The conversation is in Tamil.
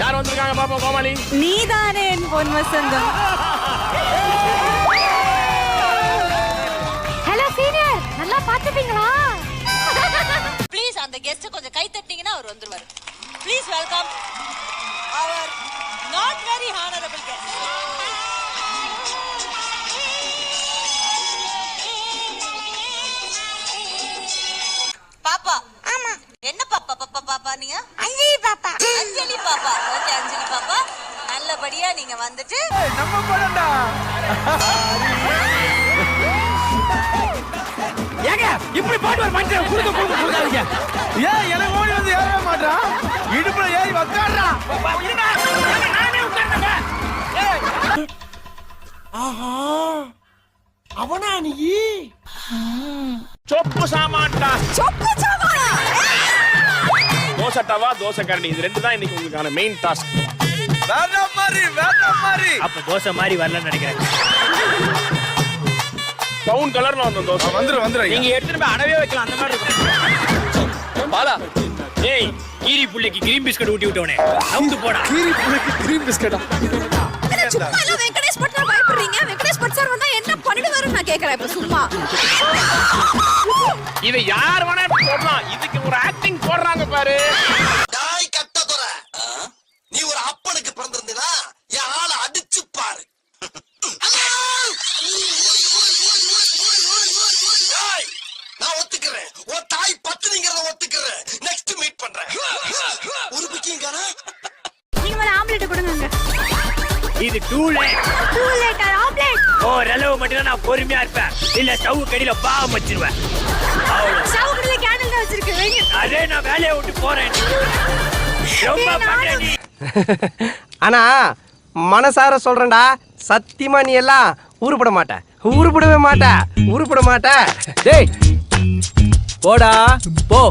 யார் வந்திருக்காங்க பாப்போம் கோமாளி. நீதானே என் பொன் வசந்தம். ஹலோ சீனியர், நல்லா பாத்துப்பீங்களா? ப்ளீஸ் அந்த கெஸ்ட் கொஞ்சம் கை தட்டிங்கன்னா அவர் வந்துருவாரு. Please welcome our not very honourable guest. பாப்பா. ஆமா. என்ன பாப்பா பாப்பா பாப்பா நீங்க? அஞ்சலி பாப்பா. அஞ்சலி பாப்பா. ஓகே அஞ்சலி பாப்பா. நல்லபடியா நீங்க வந்துட்டு நம்ம படம்டா. ஏங்க இப்படி பாட்டு வர மாட்டேன். குடுக்காதீங்க. ஏன் எனக்கு ஓடி வந்து ஏறவே மாட்டான்? இடுப்புல ஏறி உட்கார்றா. நானே உட்கார்ந்தேங்க. ஆஹா. அவனா நீ? சொப்பு சாமான்டா. சொப்பு சாமானா? தோசை தவா தோசை கரண்டி இது ரெண்டு தான் இன்னைக்கு உங்களுக்கான மெயின் டாஸ்க். வேற மாதிரி. அப்ப தோசை மாதிரி வரலன்னு நினைக்கிறேன். பிரவுன் கலர்ல வந்த தோசை. வந்துரு. நீங்க எடுத்துட்டு போய் அடவே வைக்கலாம், அந்த மாதிரி இருக்கும். பாலா, ஏய் கீரி புள்ளைக்கு கிரீம் பிஸ்கட் ஊட்டி விட்டவனே, நவுந்து போடா. கீரி புளிக்கு கிரீம் பிஸ்கட்டா? சும்மா இல்ல வெங்கடேஷ் பட்னா பயப்படுறீங்க. வெங்கடேஷ் பட் சார் வந்தா என்ன பண்ணிடுவாருன்னு நான் கேக்குறேன் இப்ப சும்மா. இதை யார் வேணா போடலாம். இதுக்கு ஒரு ஆக்டிங் போடுறாங்க பாரு. டாய் கட்ட தோற. நீ ஒரு அப்பனுக்கு பிறந்திருந்தா என் ஆளை அடிச்சு பாரு. நான் ஒத்துக்கிறேன். உன் தாய் பத்துனிங்கிறத ஒத்துக்கிறேன். நெக்ஸ்ட் மீட் பண்றேன். ஒரு பிக்கிங்கானா? நீங்க மேல ஆம்லெட் கொடுங்க. இது டூ லேட் ஆம்லெட். ஓரளவு மட்டும் நான் பொறுமையா இருப்பேன். இல்ல ஸ்டவ் கடியில பாவம் வச்சிருவேன். ஸ்டவ்ல கேண்டில் தான் வச்சிருக்கு. வைங்க. அதே நான் வேலையை விட்டு போறேன். ரொம்ப பண்றேன் நீ. ஆனா மனசார சொல்றேன்டா, சத்தியமா நீ எல்லாம் உருப்பட மாட்ட. டேய் போடா போ.